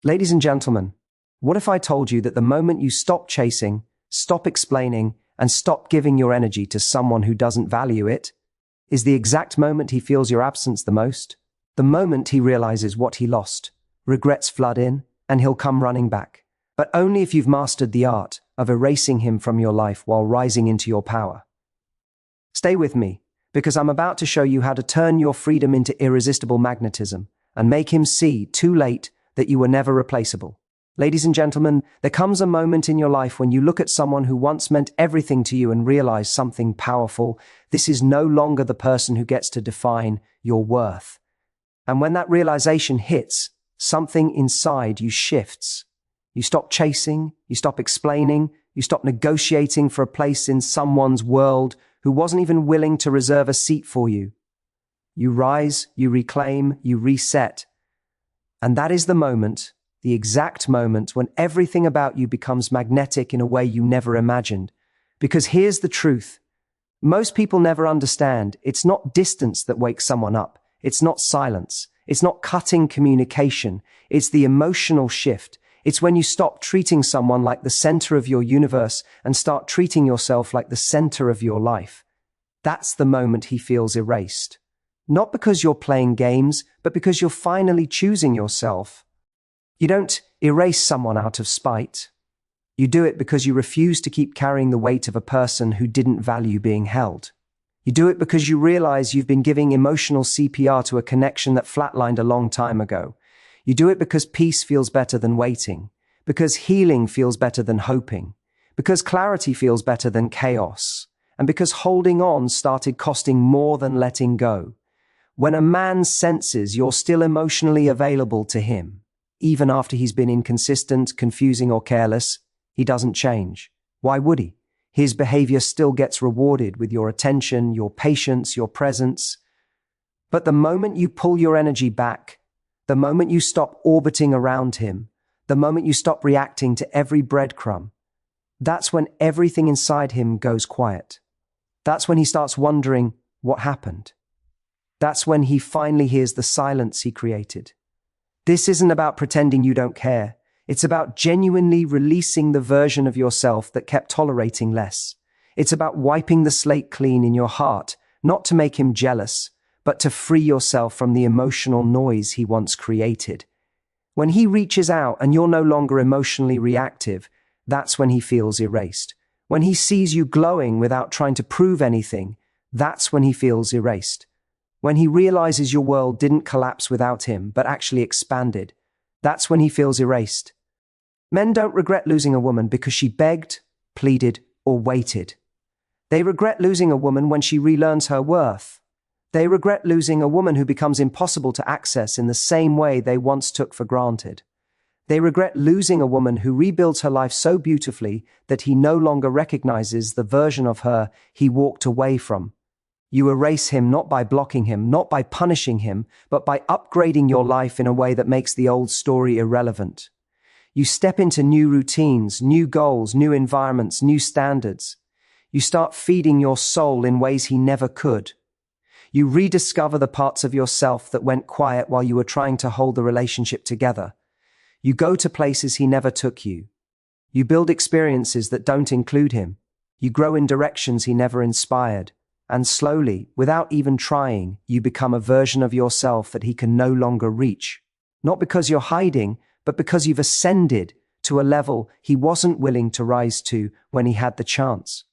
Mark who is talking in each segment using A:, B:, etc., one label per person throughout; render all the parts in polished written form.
A: Ladies and gentlemen, what if I told you that the moment you stop chasing, stop explaining, and stop giving your energy to someone who doesn't value it, is the exact moment he feels your absence the most? The moment he realizes what he lost, regrets flood in, and he'll come running back. But only if you've mastered the art of erasing him from your life while rising into your power. Stay with me, because I'm about to show you how to turn your freedom into irresistible magnetism and make him see, too late, that you were never replaceable. Ladies and gentlemen, there comes a moment in your life when you look at someone who once meant everything to you and realize something powerful. This is no longer the person who gets to define your worth. And when that realization hits, something inside you shifts. You stop chasing, you stop explaining, you stop negotiating for a place in someone's world who wasn't even willing to reserve a seat for you. You rise, you reclaim, you reset. And that is the moment, the exact moment when everything about you becomes magnetic in a way you never imagined. Because here's the truth. Most people never understand. It's not distance that wakes someone up. It's not silence. It's not cutting communication. It's the emotional shift. It's when you stop treating someone like the center of your universe and start treating yourself like the center of your life. That's the moment he feels erased. Not because you're playing games, but because you're finally choosing yourself. You don't erase someone out of spite. You do it because you refuse to keep carrying the weight of a person who didn't value being held. You do it because you realize you've been giving emotional CPR to a connection that flatlined a long time ago. You do it because peace feels better than waiting, because healing feels better than hoping, because clarity feels better than chaos, and because holding on started costing more than letting go. When a man senses you're still emotionally available to him, even after he's been inconsistent, confusing, or careless, he doesn't change. Why would he? His behavior still gets rewarded with your attention, your patience, your presence. But the moment you pull your energy back, the moment you stop orbiting around him, the moment you stop reacting to every breadcrumb, that's when everything inside him goes quiet. That's when he starts wondering what happened. That's when he finally hears the silence he created. This isn't about pretending you don't care. It's about genuinely releasing the version of yourself that kept tolerating less. It's about wiping the slate clean in your heart, not to make him jealous, but to free yourself from the emotional noise he once created. When he reaches out and you're no longer emotionally reactive, that's when he feels erased. When he sees you glowing without trying to prove anything, that's when he feels erased. When he realizes your world didn't collapse without him, but actually expanded, that's when he feels erased. Men don't regret losing a woman because she begged, pleaded, or waited. They regret losing a woman when she relearns her worth. They regret losing a woman who becomes impossible to access in the same way they once took for granted. They regret losing a woman who rebuilds her life so beautifully that he no longer recognizes the version of her he walked away from. You erase him not by blocking him, not by punishing him, but by upgrading your life in a way that makes the old story irrelevant. You step into new routines, new goals, new environments, new standards. You start feeding your soul in ways he never could. You rediscover the parts of yourself that went quiet while you were trying to hold the relationship together. You go to places he never took you. You build experiences that don't include him. You grow in directions he never inspired. And slowly, without even trying, you become a version of yourself that he can no longer reach. Not because you're hiding, but because you've ascended to a level he wasn't willing to rise to when he had the chance.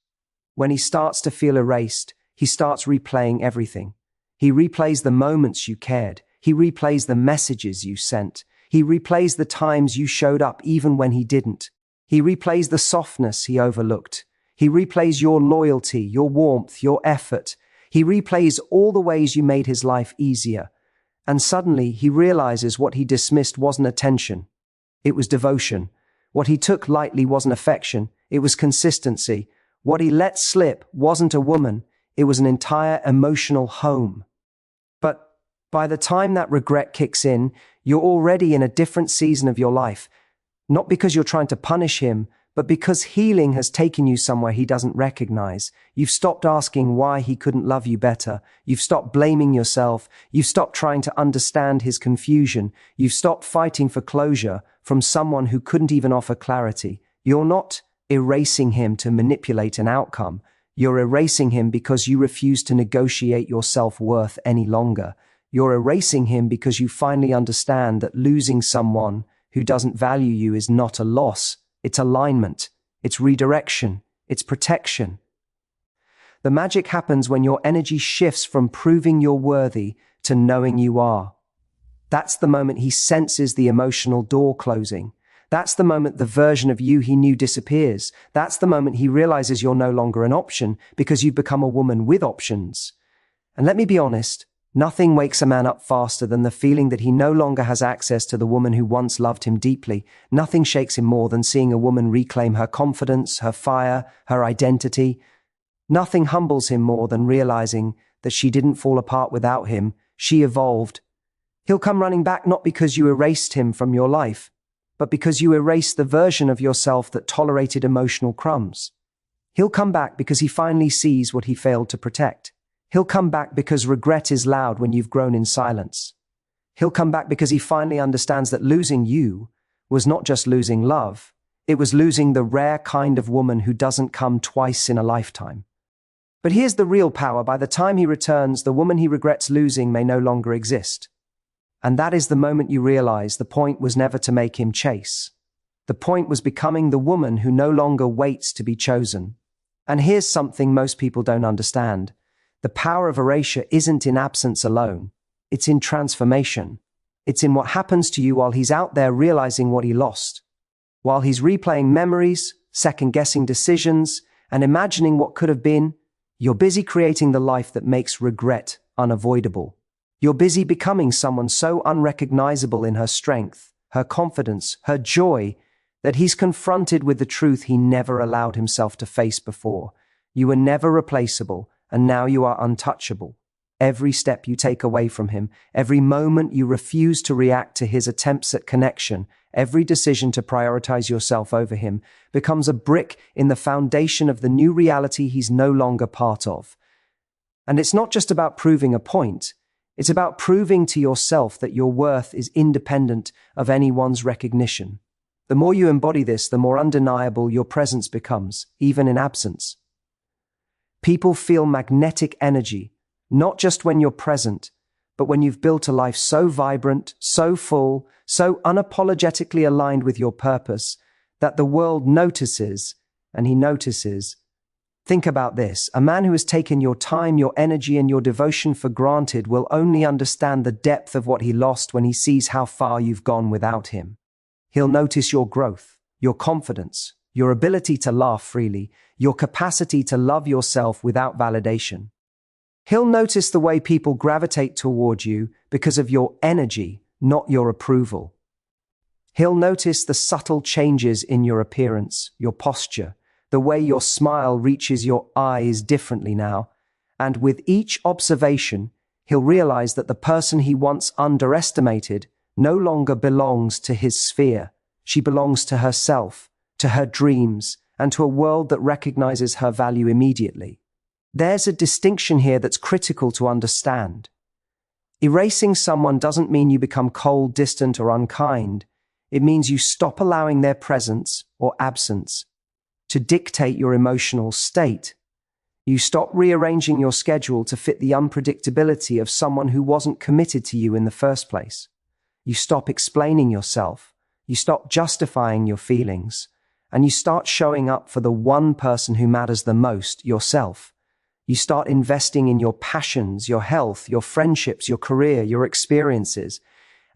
A: When he starts to feel erased, he starts replaying everything. He replays the moments you cared. He replays the messages you sent. He replays the times you showed up even when he didn't. He replays the softness he overlooked. He replays your loyalty, your warmth, your effort. He replays all the ways you made his life easier. And suddenly he realizes what he dismissed wasn't attention. It was devotion. What he took lightly wasn't affection. It was consistency. What he let slip wasn't a woman. It was an entire emotional home. But by the time that regret kicks in, you're already in a different season of your life. Not because you're trying to punish him, but because healing has taken you somewhere he doesn't recognize. You've stopped asking why he couldn't love you better. You've stopped blaming yourself. You've stopped trying to understand his confusion. You've stopped fighting for closure from someone who couldn't even offer clarity. You're not erasing him to manipulate an outcome. You're erasing him because you refuse to negotiate your self-worth any longer. You're erasing him because you finally understand that losing someone who doesn't value you is not a loss. It's alignment. It's redirection. It's protection. The magic happens when your energy shifts from proving you're worthy to knowing you are. That's the moment he senses the emotional door closing. That's the moment the version of you he knew disappears. That's the moment he realizes you're no longer an option because you've become a woman with options. And let me be honest, nothing wakes a man up faster than the feeling that he no longer has access to the woman who once loved him deeply. Nothing shakes him more than seeing a woman reclaim her confidence, her fire, her identity. Nothing humbles him more than realizing that she didn't fall apart without him. She evolved. He'll come running back not because you erased him from your life, but because you erased the version of yourself that tolerated emotional crumbs. He'll come back because he finally sees what he failed to protect. He'll come back because regret is loud when you've grown in silence. He'll come back because he finally understands that losing you was not just losing love, it was losing the rare kind of woman who doesn't come twice in a lifetime. But here's the real power. By the time he returns, the woman he regrets losing may no longer exist. And that is the moment you realize the point was never to make him chase. The point was becoming the woman who no longer waits to be chosen. And here's something most people don't understand. The power of erasure isn't in absence alone. It's in transformation. It's in what happens to you while he's out there realizing what he lost. While he's replaying memories, second-guessing decisions, and imagining what could have been, you're busy creating the life that makes regret unavoidable. You're busy becoming someone so unrecognizable in her strength, her confidence, her joy, that he's confronted with the truth he never allowed himself to face before. You were never replaceable, and now you are untouchable. Every step you take away from him, every moment you refuse to react to his attempts at connection, every decision to prioritize yourself over him becomes a brick in the foundation of the new reality he's no longer part of. And it's not just about proving a point. It's about proving to yourself that your worth is independent of anyone's recognition. The more you embody this, the more undeniable your presence becomes, even in absence. People feel magnetic energy, not just when you're present, but when you've built a life so vibrant, so full, so unapologetically aligned with your purpose, that the world notices, and he notices. Think about this. A man who has taken your time, your energy, and your devotion for granted will only understand the depth of what he lost when he sees how far you've gone without him. He'll notice your growth, your confidence, your ability to laugh freely, your capacity to love yourself without validation. He'll notice the way people gravitate toward you because of your energy, not your approval. He'll notice the subtle changes in your appearance, your posture, the way your smile reaches your eyes differently now, and with each observation, he'll realize that the person he once underestimated no longer belongs to his sphere. She belongs to herself, to her dreams, and to a world that recognizes her value immediately. There's a distinction here that's critical to understand. Erasing someone doesn't mean you become cold, distant, or unkind. It means you stop allowing their presence or absence to dictate your emotional state. You stop rearranging your schedule to fit the unpredictability of someone who wasn't committed to you in the first place. You stop explaining yourself. You stop justifying your feelings. And you start showing up for the one person who matters the most, yourself. You start investing in your passions, your health, your friendships, your career, your experiences.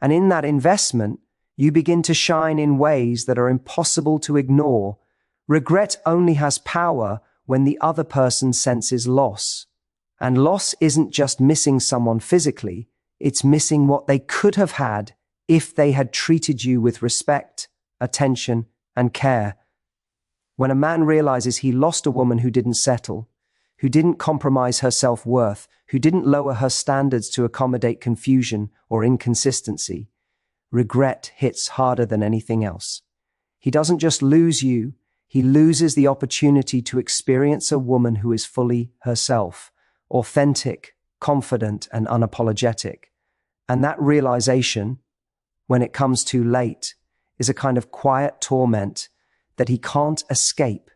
A: And in that investment, you begin to shine in ways that are impossible to ignore. Regret only has power when the other person senses loss. And loss isn't just missing someone physically, it's missing what they could have had if they had treated you with respect, attention, and care. When a man realizes he lost a woman who didn't settle, who didn't compromise her self-worth, who didn't lower her standards to accommodate confusion or inconsistency, regret hits harder than anything else. He doesn't just lose you, he loses the opportunity to experience a woman who is fully herself, authentic, confident, and unapologetic. And that realization, when it comes too late, is a kind of quiet torment that he can't escape.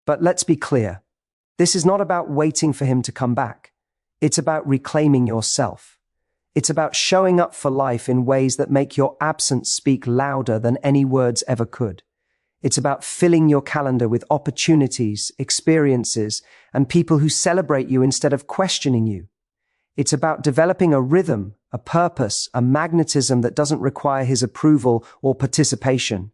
A: But let's be clear, this is not about waiting for him to come back. It's about reclaiming yourself. It's about showing up for life in ways that make your absence speak louder than any words ever could. It's about filling your calendar with opportunities, experiences, and people who celebrate you instead of questioning you. It's about developing a rhythm, a purpose, a magnetism that doesn't require his approval or participation.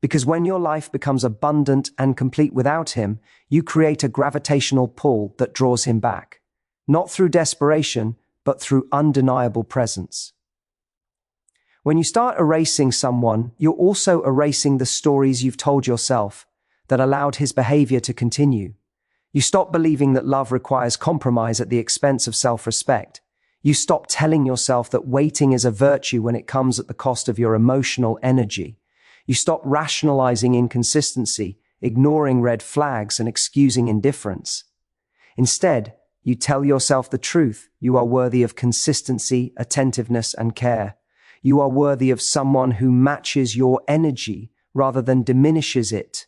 A: Because when your life becomes abundant and complete without him, you create a gravitational pull that draws him back. Not through desperation, but through undeniable presence. When you start erasing someone, you're also erasing the stories you've told yourself that allowed his behavior to continue. You stop believing that love requires compromise at the expense of self-respect. You stop telling yourself that waiting is a virtue when it comes at the cost of your emotional energy. You stop rationalizing inconsistency, ignoring red flags, and excusing indifference. Instead, you tell yourself the truth. You are worthy of consistency, attentiveness, and care. You are worthy of someone who matches your energy rather than diminishes it.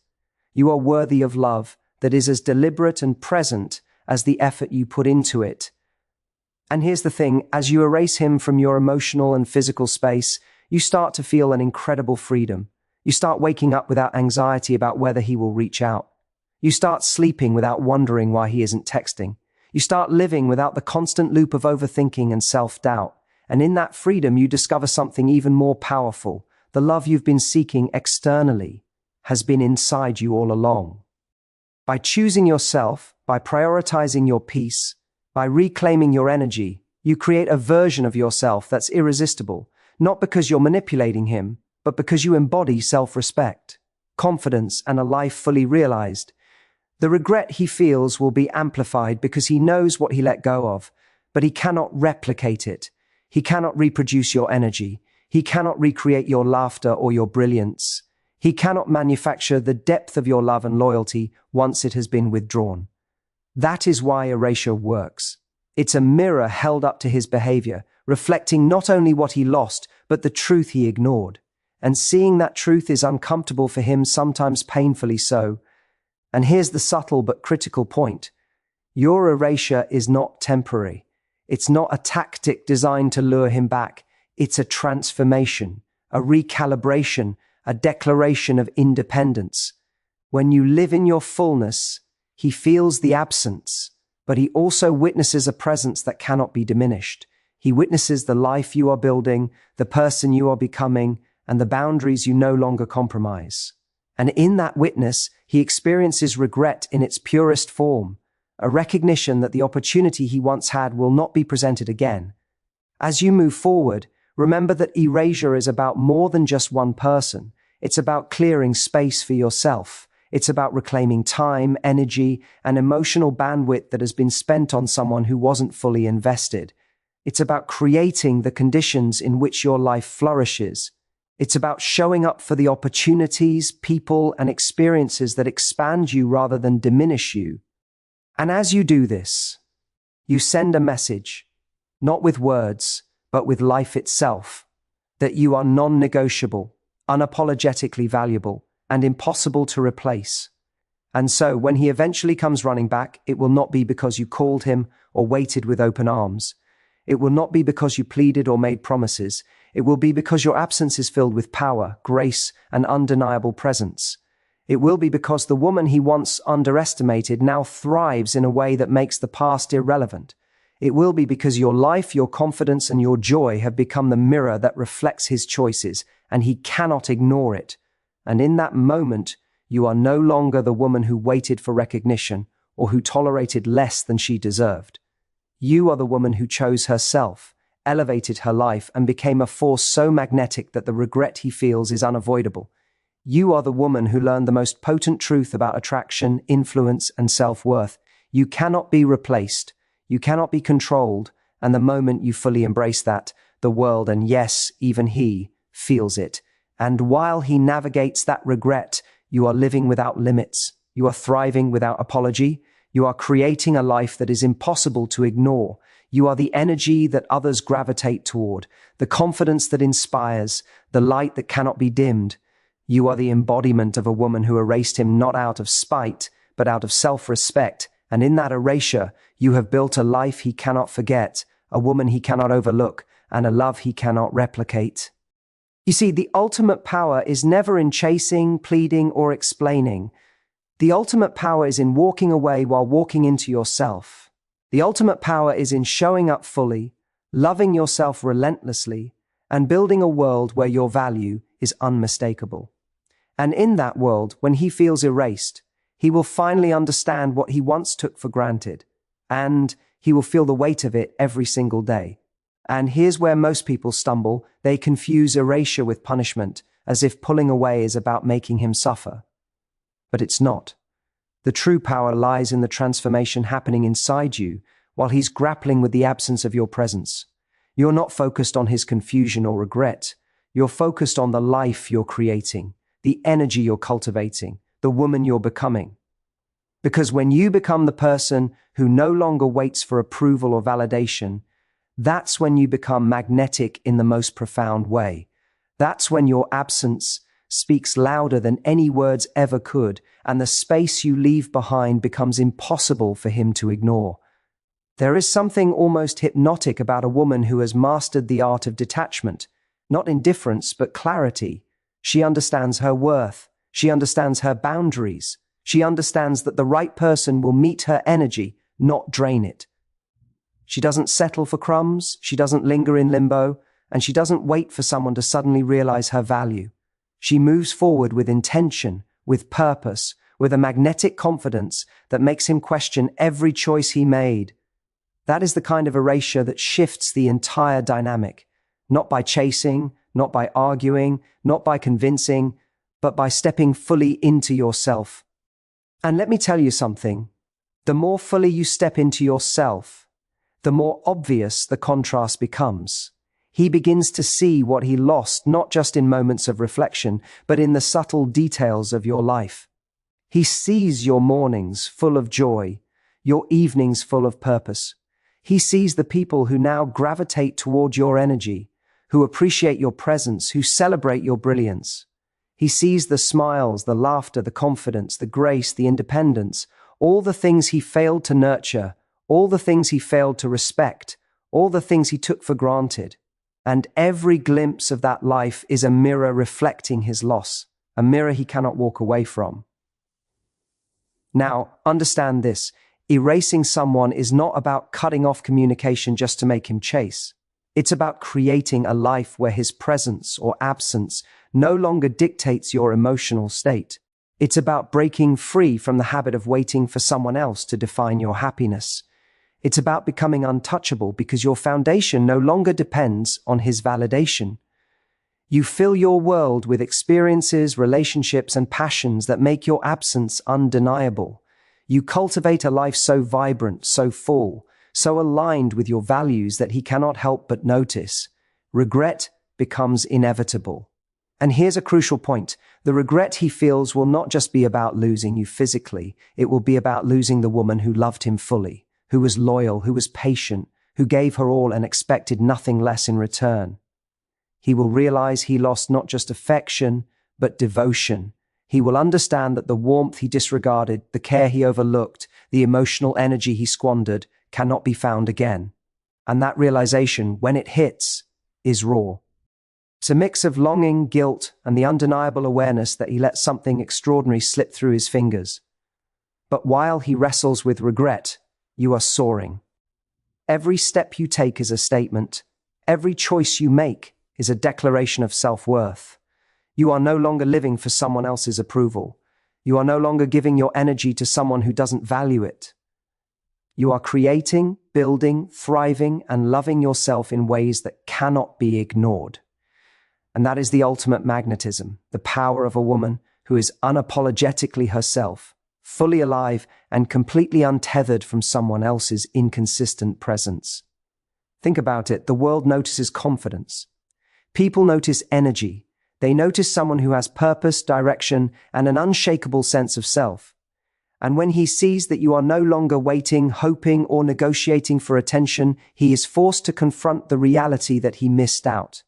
A: You are worthy of love that is as deliberate and present as the effort you put into it. And here's the thing, as you erase him from your emotional and physical space, you start to feel an incredible freedom. You start waking up without anxiety about whether he will reach out. You start sleeping without wondering why he isn't texting. You start living without the constant loop of overthinking and self-doubt. And in that freedom, you discover something even more powerful. The love you've been seeking externally has been inside you all along. By choosing yourself, by prioritizing your peace, by reclaiming your energy, you create a version of yourself that's irresistible, not because you're manipulating him, but because you embody self-respect, confidence, and a life fully realized. The regret he feels will be amplified because he knows what he let go of, but he cannot replicate it. He cannot reproduce your energy. He cannot recreate your laughter or your brilliance. He cannot manufacture the depth of your love and loyalty once it has been withdrawn. That is why erasure works. It's a mirror held up to his behavior, reflecting not only what he lost, but the truth he ignored. And seeing that truth is uncomfortable for him, sometimes painfully so. And here's the subtle but critical point. Your erasure is not temporary. It's not a tactic designed to lure him back. It's a transformation, a recalibration, a declaration of independence. When you live in your fullness, he feels the absence, but he also witnesses a presence that cannot be diminished. He witnesses the life you are building, the person you are becoming, and the boundaries you no longer compromise. And in that witness, he experiences regret in its purest form, a recognition that the opportunity he once had will not be presented again. As you move forward, remember that erasure is about more than just one person. It's about clearing space for yourself. It's about reclaiming time, energy, and emotional bandwidth that has been spent on someone who wasn't fully invested. It's about creating the conditions in which your life flourishes. It's about showing up for the opportunities, people, and experiences that expand you rather than diminish you. And as you do this, you send a message, not with words, but with life itself, that you are non-negotiable, unapologetically valuable, and impossible to replace. And so, when he eventually comes running back, it will not be because you called him or waited with open arms. It will not be because you pleaded or made promises. It will be because your absence is filled with power, grace, and undeniable presence. It will be because the woman he once underestimated now thrives in a way that makes the past irrelevant. It will be because your life, your confidence, and your joy have become the mirror that reflects his choices, and he cannot ignore it. And in that moment, you are no longer the woman who waited for recognition or who tolerated less than she deserved. You are the woman who chose herself, elevated her life, and became a force so magnetic that the regret he feels is unavoidable. You are the woman who learned the most potent truth about attraction, influence, and self-worth. You cannot be replaced. You cannot be controlled. And the moment you fully embrace that, the world, and yes, even he, feels it. And while he navigates that regret, You are living without limits. You are thriving without apology. You are creating a life that is impossible to ignore. You are the energy that others gravitate toward, the confidence that inspires, the light that cannot be dimmed. You are the embodiment of a woman who erased him not out of spite, but out of self-respect, and in that erasure, you have built a life he cannot forget, a woman he cannot overlook, and a love he cannot replicate. You see, the ultimate power is never in chasing, pleading, or explaining. The ultimate power is in walking away while walking into yourself. The ultimate power is in showing up fully, loving yourself relentlessly, and building a world where your value is unmistakable. And in that world, when he feels erased, he will finally understand what he once took for granted, and he will feel the weight of it every single day. And here's where most people stumble. They confuse erasure with punishment, as if pulling away is about making him suffer. But it's not. The true power lies in the transformation happening inside you while he's grappling with the absence of your presence. You're not focused on his confusion or regret. You're focused on the life you're creating, the energy you're cultivating, the woman you're becoming. Because when you become the person who no longer waits for approval or validation, that's when you become magnetic in the most profound way. That's when your absence speaks louder than any words ever could, and the space you leave behind becomes impossible for him to ignore. There is something almost hypnotic about a woman who has mastered the art of detachment, not indifference, but clarity. She understands her worth. She understands her boundaries. She understands that the right person will meet her energy, not drain it. She doesn't settle for crumbs, she doesn't linger in limbo, and she doesn't wait for someone to suddenly realize her value. She moves forward with intention, with purpose, with a magnetic confidence that makes him question every choice he made. That is the kind of erasure that shifts the entire dynamic, not by chasing, not by arguing, not by convincing, but by stepping fully into yourself. And let me tell you something, the more fully you step into yourself, the more obvious the contrast becomes. He begins to see what he lost, not just in moments of reflection, but in the subtle details of your life. He sees your mornings full of joy, your evenings full of purpose. He sees the people who now gravitate toward your energy, who appreciate your presence, who celebrate your brilliance. He sees the smiles, the laughter, the confidence, the grace, the independence, all the things he failed to nurture, all the things he failed to respect, all the things he took for granted. And every glimpse of that life is a mirror reflecting his loss, a mirror he cannot walk away from. Now, understand this. Erasing someone is not about cutting off communication just to make him chase. It's about creating a life where his presence or absence no longer dictates your emotional state. It's about breaking free from the habit of waiting for someone else to define your happiness. It's about becoming untouchable because your foundation no longer depends on his validation. You fill your world with experiences, relationships, and passions that make your absence undeniable. You cultivate a life so vibrant, so full, so aligned with your values that he cannot help but notice. Regret becomes inevitable. And here's a crucial point. The regret he feels will not just be about losing you physically. It will be about losing the woman who loved him fully, who was loyal, who was patient, who gave her all and expected nothing less in return. He will realize he lost not just affection, but devotion. He will understand that the warmth he disregarded, the care he overlooked, the emotional energy he squandered cannot be found again. And that realization, when it hits, is raw. It's a mix of longing, guilt, and the undeniable awareness that he let something extraordinary slip through his fingers. But while he wrestles with regret, you are soaring. Every step you take is a statement. Every choice you make is a declaration of self-worth. You are no longer living for someone else's approval. You are no longer giving your energy to someone who doesn't value it. You are creating, building, thriving, and loving yourself in ways that cannot be ignored. And that is the ultimate magnetism, the power of a woman who is unapologetically herself, fully alive and completely untethered from someone else's inconsistent presence. Think about it. The world notices confidence. People notice energy. They notice someone who has purpose, direction, and an unshakable sense of self. And when he sees that you are no longer waiting, hoping, or negotiating for attention, he is forced to confront the reality that he missed out.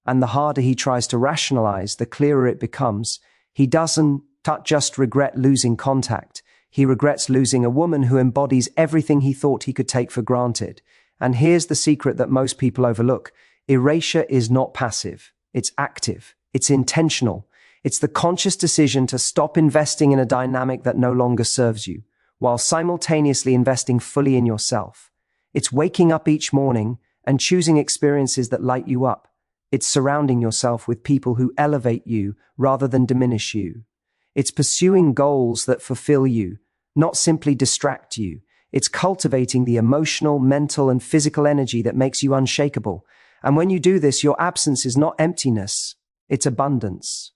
A: And the harder he tries to rationalize, the clearer it becomes. He doesn't just regret losing contact. He regrets losing a woman who embodies everything he thought he could take for granted. And here's the secret that most people overlook. Erasure is not passive. It's active. It's intentional. It's the conscious decision to stop investing in a dynamic that no longer serves you, while simultaneously investing fully in yourself. It's waking up each morning and choosing experiences that light you up. It's surrounding yourself with people who elevate you rather than diminish you. It's pursuing goals that fulfill you, not simply distract you. It's cultivating the emotional, mental, and physical energy that makes you unshakable. And when you do this, your absence is not emptiness, it's abundance.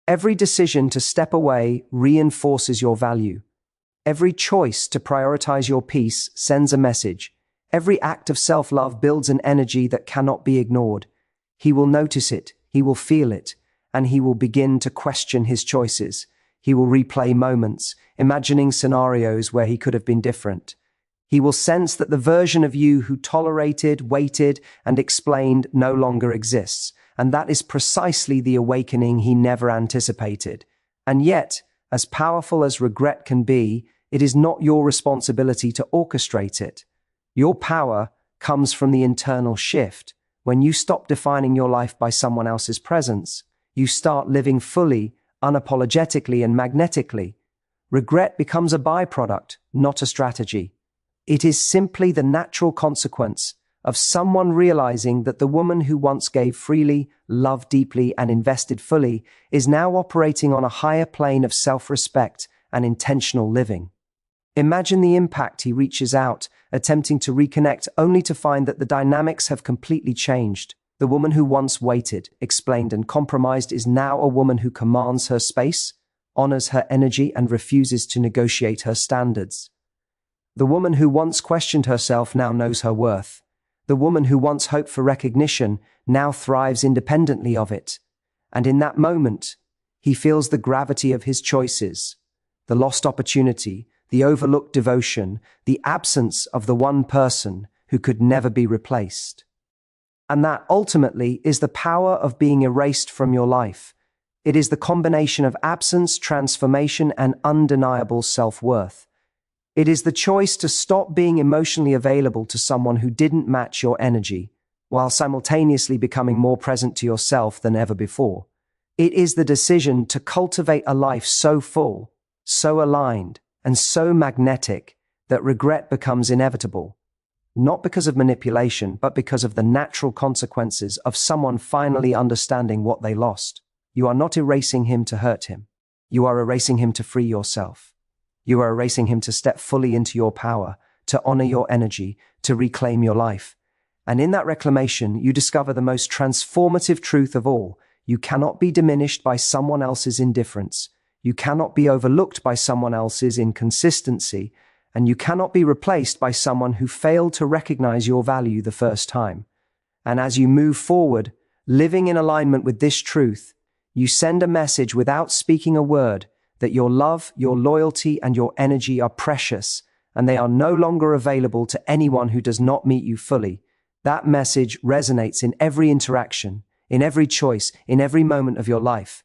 A: Every decision to step away reinforces your value. Every choice to prioritize your peace sends a message. Every act of self-love builds an energy that cannot be ignored. He will notice it, he will feel it, and he will begin to question his choices. He will replay moments, imagining scenarios where he could have been different. He will sense that the version of you who tolerated, waited, and explained no longer exists, and that is precisely the awakening he never anticipated. And yet, as powerful as regret can be, it is not your responsibility to orchestrate it. Your power comes from the internal shift. When you stop defining your life by someone else's presence, you start living fully, unapologetically, and magnetically. Regret becomes a byproduct, not a strategy. It is simply the natural consequence of someone realizing that the woman who once gave freely, loved deeply, and invested fully is now operating on a higher plane of self-respect and intentional living. Imagine the impact. He reaches out, attempting to reconnect, only to find that the dynamics have completely changed. The woman who once waited, explained, and compromised is now a woman who commands her space, honors her energy, and refuses to negotiate her standards. The woman who once questioned herself now knows her worth. The woman who once hoped for recognition now thrives independently of it. And in that moment, he feels the gravity of his choices, the lost opportunity, the overlooked devotion, the absence of the one person who could never be replaced. And that ultimately is the power of being erased from your life. It is the combination of absence, transformation, and undeniable self-worth. It is the choice to stop being emotionally available to someone who didn't match your energy, while simultaneously becoming more present to yourself than ever before. It is the decision to cultivate a life so full, so aligned, and so magnetic that regret becomes inevitable. Not because of manipulation, but because of the natural consequences of someone finally understanding what they lost. You are not erasing him to hurt him. You are erasing him to free yourself. You are erasing him to step fully into your power, to honor your energy, to reclaim your life. And in that reclamation, you discover the most transformative truth of all. You cannot be diminished by someone else's indifference. You cannot be overlooked by someone else's inconsistency. And you cannot be replaced by someone who failed to recognize your value the first time. And as you move forward, living in alignment with this truth, you send a message without speaking a word that your love, your loyalty, and your energy are precious, and they are no longer available to anyone who does not meet you fully. That message resonates in every interaction, in every choice, in every moment of your life.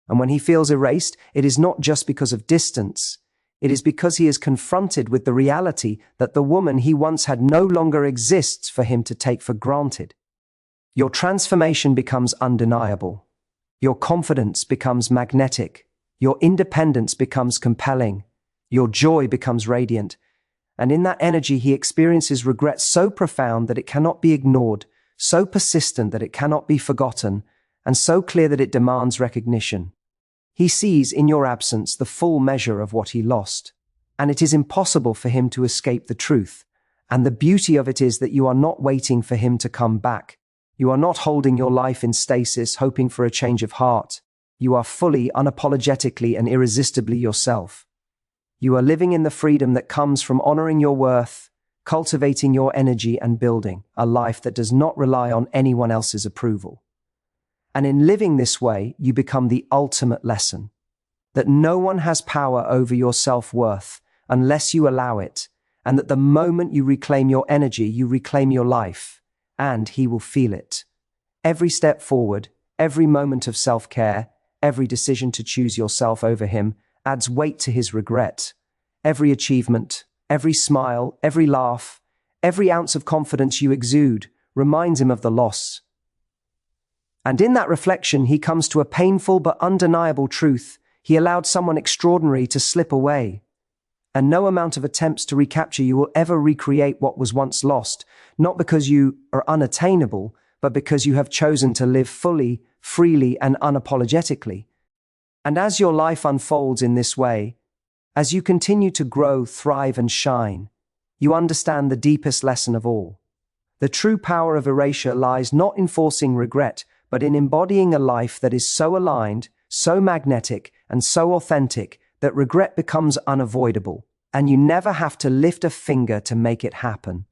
A: And when he feels erased, it is not just because of distance. It is because he is confronted with the reality that the woman he once had no longer exists for him to take for granted. Your transformation becomes undeniable. Your confidence becomes magnetic. Your independence becomes compelling. Your joy becomes radiant. And in that energy, he experiences regret so profound that it cannot be ignored, so persistent that it cannot be forgotten, and so clear that it demands recognition. He sees in your absence the full measure of what he lost, and it is impossible for him to escape the truth. And the beauty of it is that you are not waiting for him to come back. You are not holding your life in stasis, hoping for a change of heart. You are fully, unapologetically, and irresistibly yourself. You are living in the freedom that comes from honoring your worth, cultivating your energy, and building a life that does not rely on anyone else's approval. And in living this way, you become the ultimate lesson. That no one has power over your self-worth unless you allow it, and that the moment you reclaim your energy, you reclaim your life, and he will feel it. Every step forward, every moment of self-care, every decision to choose yourself over him adds weight to his regret. Every achievement, every smile, every laugh, every ounce of confidence you exude reminds him of the loss. And in that reflection, he comes to a painful but undeniable truth. He allowed someone extraordinary to slip away. And no amount of attempts to recapture you will ever recreate what was once lost, not because you are unattainable, but because you have chosen to live fully, freely, and unapologetically. And as your life unfolds in this way, as you continue to grow, thrive, and shine, you understand the deepest lesson of all. The true power of erasure lies not in forcing regret, but in embodying a life that is so aligned, so magnetic, and so authentic that regret becomes unavoidable, and you never have to lift a finger to make it happen.